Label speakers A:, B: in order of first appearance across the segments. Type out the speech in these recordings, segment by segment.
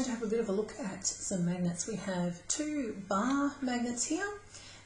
A: to have a bit of a look at some magnets. We have 2 bar magnets here,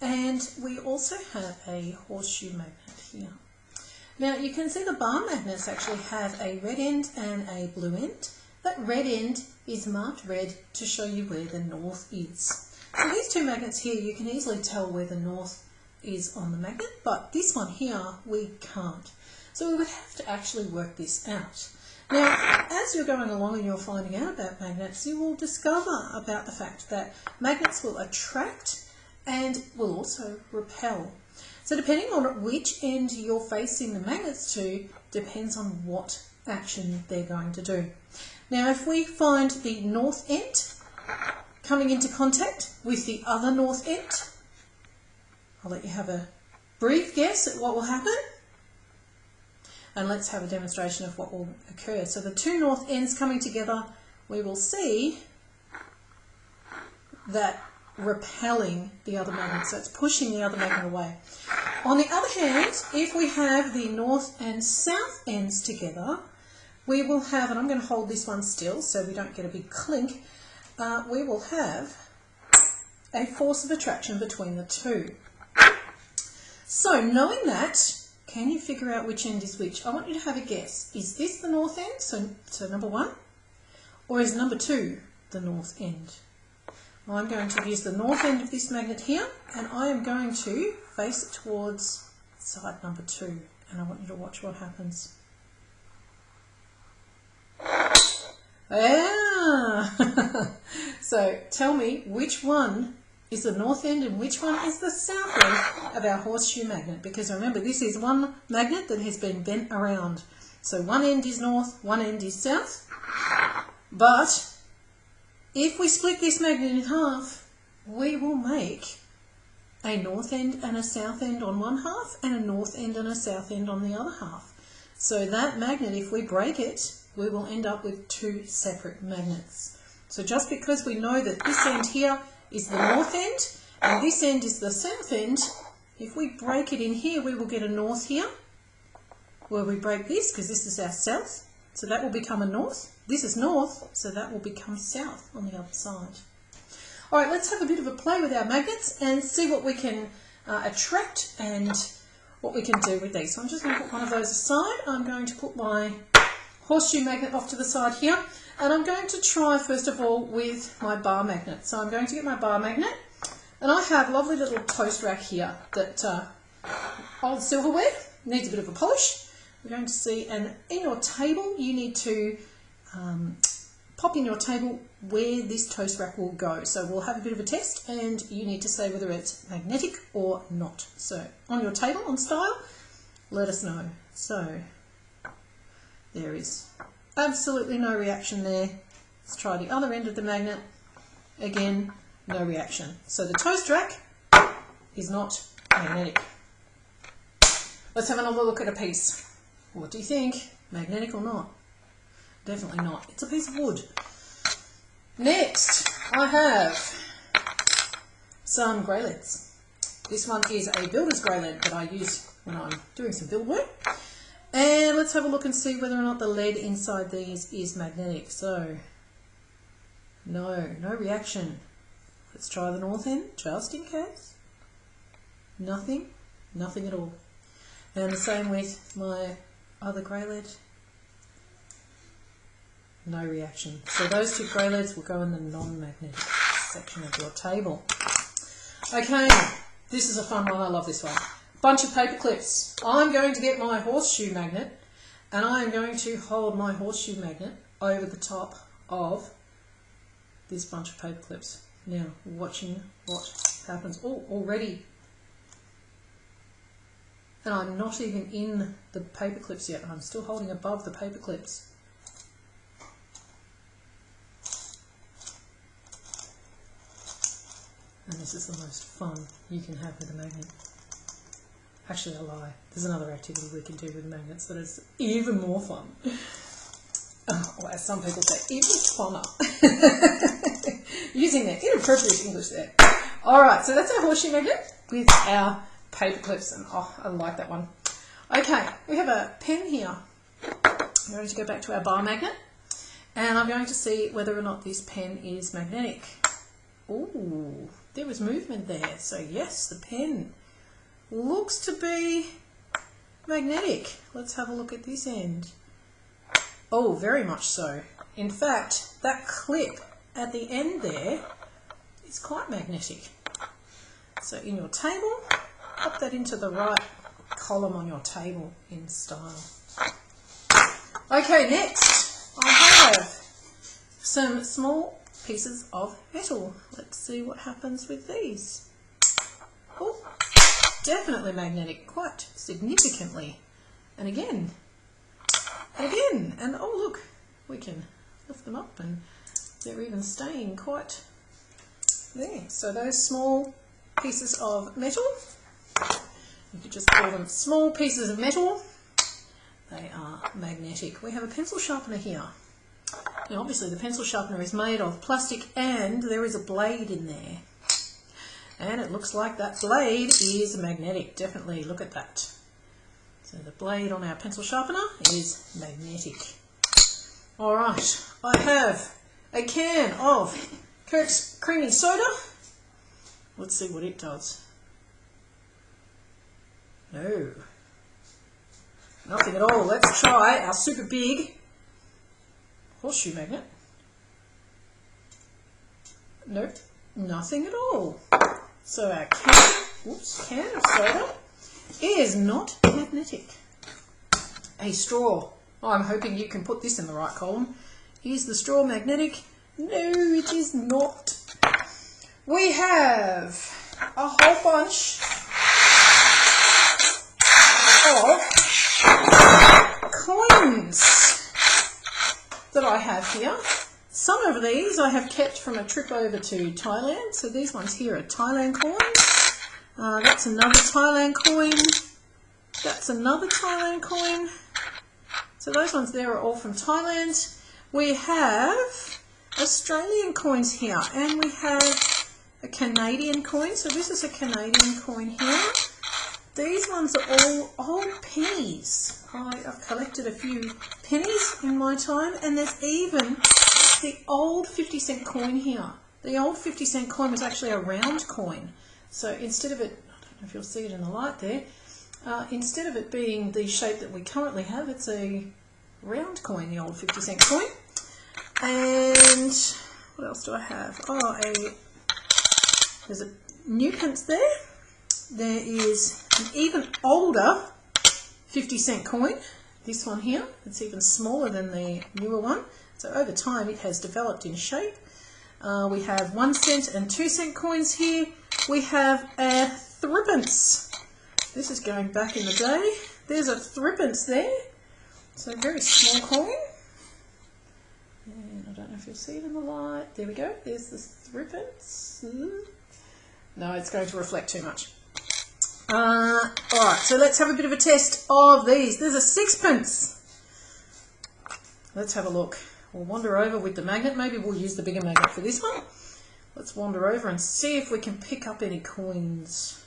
A: and we also have a horseshoe magnet here. Now you can see the bar magnets actually have a red end and a blue end. That red end is marked red to show you where the north is. So these 2 magnets here, you can easily tell where the north is on the magnet, but this one here we can't. So we would have to actually work this out. Now, as you're going along and you're finding out about magnets, you will discover about the fact that magnets will attract and will also repel. So depending on which end you're facing the magnets to, depends on what action they're going to do. Now, if we find the north end coming into contact with the other north end, I'll let you have a brief guess at what will happen. And let's have a demonstration of what will occur. So the 2 north ends coming together, we will see that repelling the other magnet. So it's pushing the other magnet away. On the other hand, if we have the north and south ends together, we will have, and I'm going to hold this one still so we don't get a big clink, we will have a force of attraction between the 2. So knowing that, can you figure out which end is which? I want you to have a guess. Is this the north end, so number 1, or is number 2 the north end? I'm going to use the north end of this magnet here, and I am going to face it towards side number 2, and I want you to watch what happens. So tell me which one is the north end and which one is the south end of our horseshoe magnet, because remember, this is one magnet that has been bent around. So one end is north, one end is south, but if we split this magnet in half, we will make a north end and a south end on one half and a north end and a south end on the other half. So that magnet, if we break it, we will end up with 2 separate magnets. So just because we know that this end here is the north end and this end is the south end, if we break it in here, we will get a north here, where we break this because this is our south, so that will become a north. This is north, so that will become south on the other side. All right, let's have a bit of a play with our magnets and see what we can attract and what we can do with these. So I'm just going to put one of those aside. I'm going to put my horseshoe magnet off to the side here, and I'm going to try first of all with my bar magnet. So I'm going to get my bar magnet, and I have a lovely little toast rack here that old silverware, needs a bit of a polish. We're going to see, and in your table you need to pop in your table where this toast rack will go. So we'll have a bit of a test and you need to say whether it's magnetic or not. So on your table on style, let us know. So there is absolutely no reaction there. Let's try the other end of the magnet. Again, no reaction. So the toast rack is not magnetic. Let's have another look at a piece. What do you think? Magnetic or not? Definitely not. It's a piece of wood. Next, I have some grey leads. This one is a builder's grey lead that I use when I'm doing some build work. And let's have a look and see whether or not the lead inside these is magnetic. So, no reaction. Let's try the north end, just in case. Nothing at all. And the same with my other grey lead. No reaction. So those 2 grey leads will go in the non-magnetic section of your table. Okay, this is a fun one. I love this one. Bunch of paper clips. I'm going to get my horseshoe magnet and I am going to hold my horseshoe magnet over the top of this bunch of paper clips. Now, watching what happens. Oh, already. And I'm not even in the paper clips yet. I'm still holding above the paper clips. And this is the most fun you can have with a magnet. Actually, I lie. There's another activity we can do with magnets that is even more fun. Or as some people say, even funner. Using their inappropriate English there. Alright, so that's our horseshoe magnet with our paper clips. And oh, I like that one. Okay, we have a pen here. We're going to go back to our bar magnet. And I'm going to see whether or not this pen is magnetic. Ooh, there was movement there. So yes, the pen looks to be magnetic. Let's have a look at this end. Oh, very much so. In fact, that clip at the end there is quite magnetic. So in your table, pop that into the right column on your table in style. Okay, next I have some small pieces of metal. Let's see what happens with these. Oh, definitely magnetic, quite significantly. And again, and oh look, we can lift them up and they're even staying quite there. So those small pieces of metal, you could just call them small pieces of metal, they are magnetic. We have a pencil sharpener here. Now obviously the pencil sharpener is made of plastic and there is a blade in there. And it looks like that blade is magnetic, definitely, look at that. So the blade on our pencil sharpener is magnetic. Alright, I have a can of Kirk's creamy soda. Let's see what it does. No, nothing at all. Let's try our super big horseshoe magnet. Nope, nothing at all. So our can of soda is not magnetic. A straw. Oh, I'm hoping you can put this in the right column. Is the straw magnetic? No, it is not. We have a whole bunch of coins that I have here. Some of these I have kept from a trip over to Thailand. So these ones here are Thailand coins. That's another Thailand coin. That's another Thailand coin. So those ones there are all from Thailand. We have Australian coins here, and we have a Canadian coin. So this is a Canadian coin here. These ones are all old pennies. I've collected a few pennies in my time, and there's even the old 50-cent coin here. The old 50-cent coin was actually a round coin. So instead of it, I don't know if you'll see it in the light there, instead of it being the shape that we currently have, it's a round coin, the old 50-cent coin. And what else do I have? Oh, there's a new pence there. There is an even older 50-cent coin. This one here, it's even smaller than the newer one. So over time it has developed in shape. We have 1 cent and 2 cent coins here. We have a threepence. This is going back in the day. There's a threepence there. So a very small coin. And I don't know if you'll see it in the light. There we go. There's the threepence. No, it's going to reflect too much. Alright, so let's have a bit of a test of these. There's a sixpence. Let's have a look. We'll wander over with the magnet. Maybe we'll use the bigger magnet for this one. Let's wander over and see if we can pick up any coins.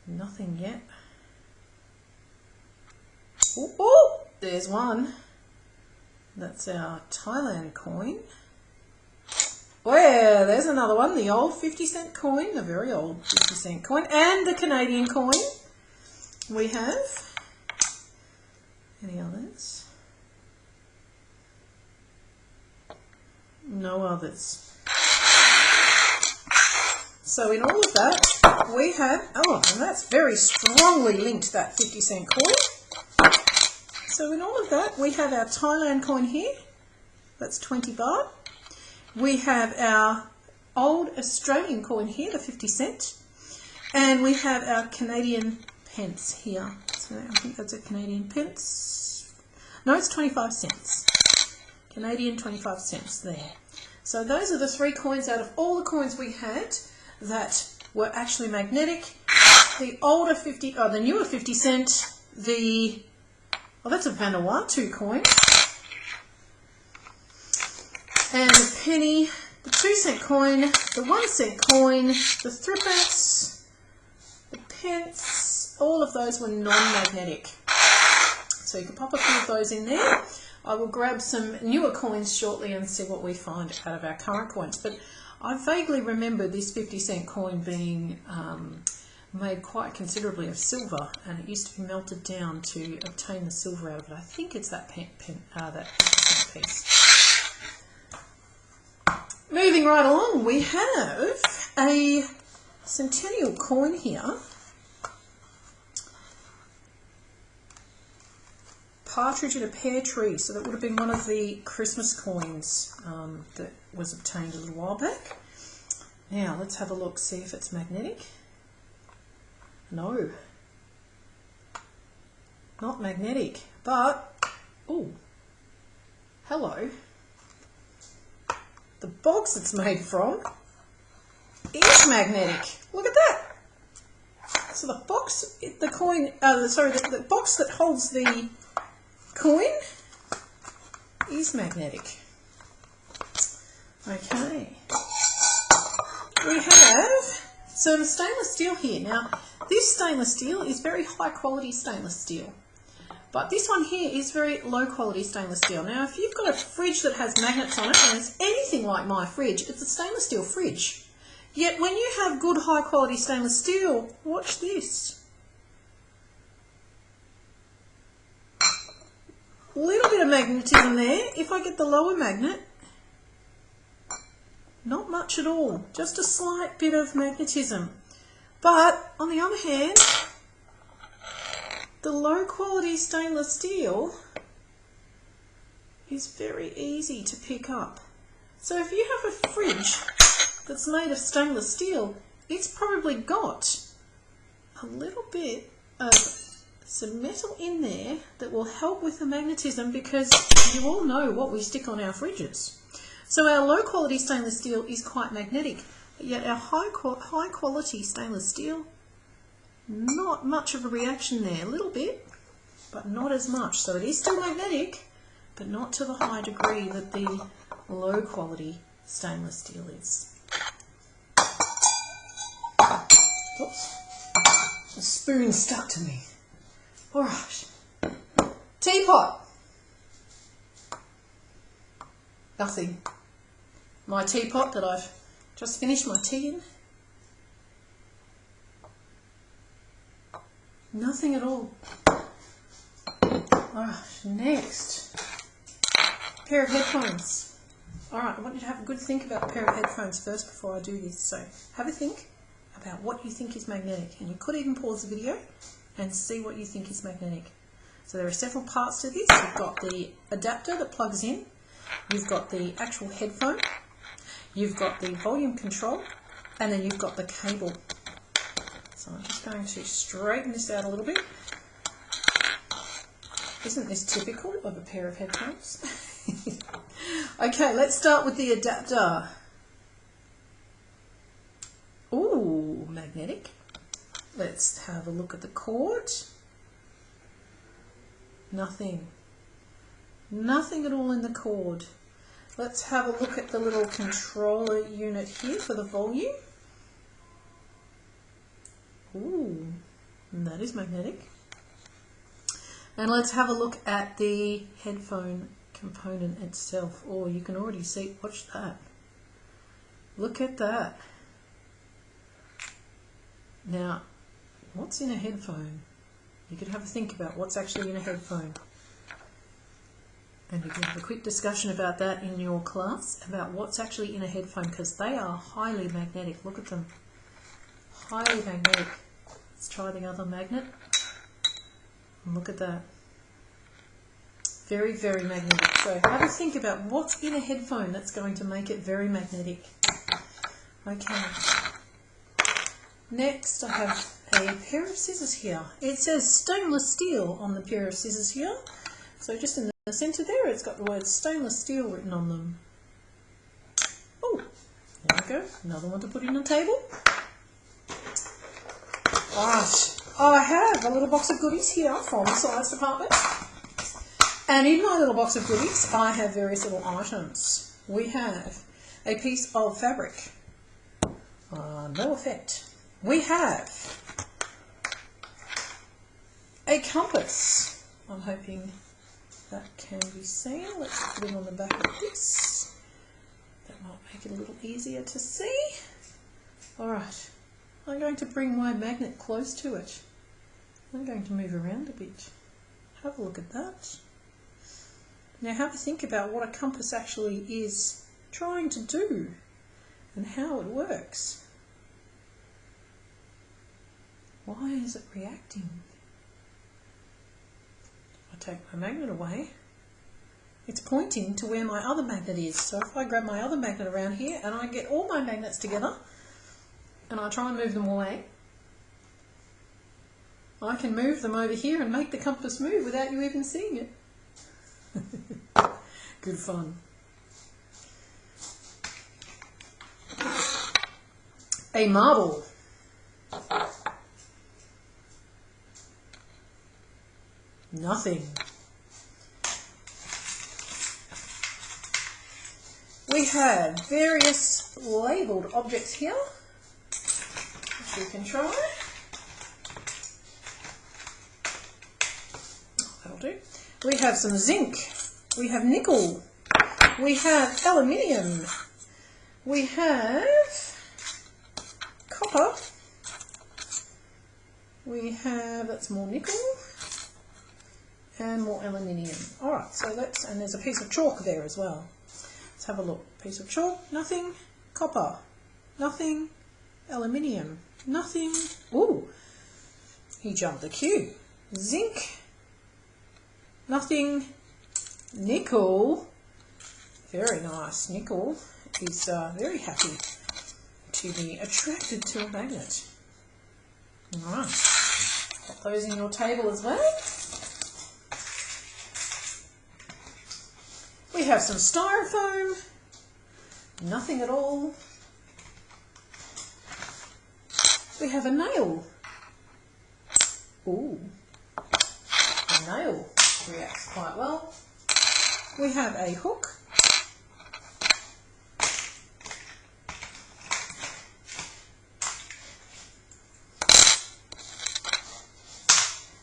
A: Nothing yet. Oh, there's one. That's our Thailand coin. Well, there's another one, the old 50-cent coin, the very old 50-cent coin, and the Canadian coin. We have any others? No others. So in all of that, we have, oh, and that's very strongly linked, that 50-cent coin. So in all of that, we have our Thailand coin here. That's 20 baht. We have our old Australian coin here, the 50 cent. And we have our Canadian pence here. So I think that's a Canadian pence. No, it's 25 cents. Canadian 25 cents there. So those are the 3 coins out of all the coins we had that were actually magnetic. The older 50, the newer 50 cent, that's a Vanuatu coin. And the penny, the 2 cent coin, the 1 cent coin, the threepence, the pence, all of those were non-magnetic. So you can pop a few of those in there. I will grab some newer coins shortly and see what we find out of our current coins. But I vaguely remember this 50-cent coin being made quite considerably of silver, and it used to be melted down to obtain the silver out of it. I think it's that that 50-cent piece. Moving right along, we have a centennial coin here. Partridge in a pear tree. So that would have been one of the Christmas coins that was obtained a little while back. Now let's have a look, see if it's magnetic. No, not magnetic, but, oh, hello. The box it's made from is magnetic. Look at that. So the box, the coin, the box that holds the coin is magnetic. Okay. We have some stainless steel here. Now, this stainless steel is very high quality stainless steel, but this one here is very low quality stainless steel. Now, if you've got a fridge that has magnets on it and it's anything like my fridge, it's a stainless steel fridge. Yet when you have good high quality stainless steel, watch this. A little bit of magnetism there. If I get the lower magnet, not much at all, just a slight bit of magnetism. But on the other hand, the low quality stainless steel is very easy to pick up. So if you have a fridge that's made of stainless steel, it's probably got a little bit of some metal in there that will help with the magnetism, because you all know what we stick on our fridges. So our low quality stainless steel is quite magnetic, but yet our high quality stainless steel, not much of a reaction there. A little bit, but not as much. So it is still magnetic, but not to the high degree that the low quality stainless steel is. Oops, the spoon stuck to me. All right, teapot. Nothing. My teapot that I've just finished my tea in. Nothing at all. Alright, next. A pair of headphones. Alright, I want you to have a good think about a pair of headphones first before I do this. So have a think about what you think is magnetic. And you could even pause the video and see what you think is magnetic. So there are several parts to this. You've got the adapter that plugs in. You've got the actual headphone. You've got the volume control. And then you've got the cable. So I'm just going to straighten this out a little bit. Isn't this typical of a pair of headphones? Okay, let's start with the adapter. Ooh, magnetic. Let's have a look at the cord. Nothing. Nothing at all in the cord. Let's have a look at the little controller unit here for the volume. Ooh, that is magnetic. And let's have a look at the headphone component itself. Oh, you can already see, watch that. Look at that. Now, what's in a headphone? You could have a think about what's actually in a headphone. And you can have a quick discussion about that in your class, about what's actually in a headphone, because they are highly magnetic. Look at them. Highly magnetic. Let's try the other magnet. And look at that. Very, very magnetic. So have a think about what's in a headphone that's going to make it very magnetic. Okay. Next, I have a pair of scissors here. It says stainless steel on the pair of scissors here. So just in the centre there, it's got the word stainless steel written on them. Oh, there we go. Another one to put in the table. Right, I have a little box of goodies here from the science department. And in my little box of goodies, I have various little items. We have a piece of fabric. No effect. We have a compass. I'm hoping that can be seen. Let's put it on the back of this. That might make it a little easier to see. Alright, I'm going to bring my magnet close to it. I'm going to move around a bit. Have a look at that. Now have a think about what a compass actually is trying to do and how it works. Why is it reacting? I take my magnet away. It's pointing to where my other magnet is. So if I grab my other magnet around here and I get all my magnets together and I try and move them away, I can move them over here and make the compass move without you even seeing it. Good fun. A marble. Nothing. We have various labelled objects here, which we can try. That'll do. We have some zinc. We have nickel. We have aluminium. We have copper. We have, that's more nickel. And more aluminium. Alright, so let's, and there's a piece of chalk there as well. Let's have a look. Piece of chalk, nothing. Copper, nothing. Aluminium, nothing. Ooh, he jumped the cube. Zinc, nothing. Nickel, very nice. Nickel is very happy to be attracted to a magnet. Alright, pop those in your table as well. We have some styrofoam, nothing at all. We have a nail. Ooh, a nail reacts quite well. We have a hook.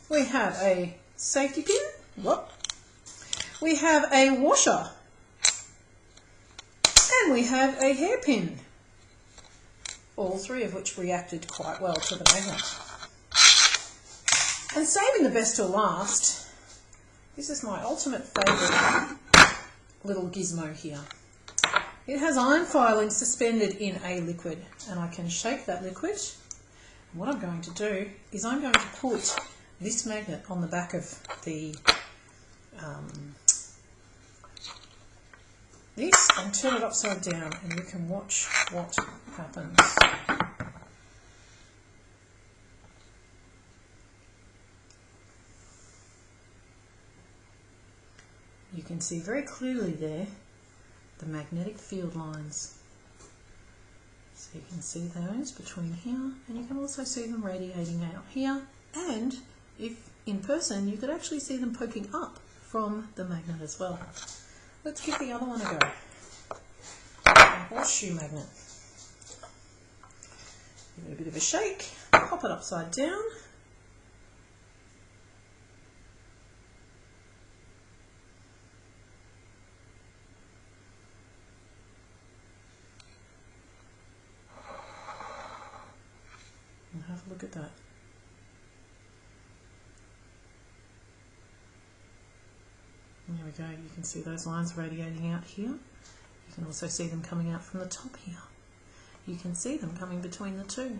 A: We have a safety pin. Whoop. We have a washer. And we have a hairpin. All three of which reacted quite well to the magnet. And saving the best till last, this is my ultimate favourite little gizmo here. It has iron filings suspended in a liquid, and I can shake that liquid. And what I'm going to do is I'm going to put this magnet on the back of the this and turn it upside down, and you can watch what happens. You can see very clearly there the magnetic field lines. So you can see those between here, and you can also see them radiating out here, and if in person you could actually see them poking up from the magnet as well. Let's give the other one a go. A horseshoe magnet. Give it a bit of a shake, pop it upside down. And have a look at that. There we go, you can see those lines radiating out here. You can also see them coming out from the top here. You can see them coming between the two.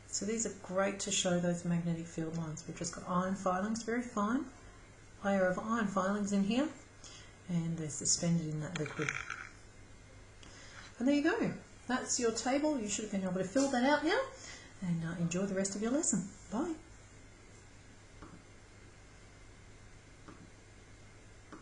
A: So these are great to show those magnetic field lines. We've just got iron filings, very fine layer of iron filings in here, and they're suspended in that liquid. And there you go. That's your table. You should have been able to fill that out now, and enjoy the rest of your lesson. Bye.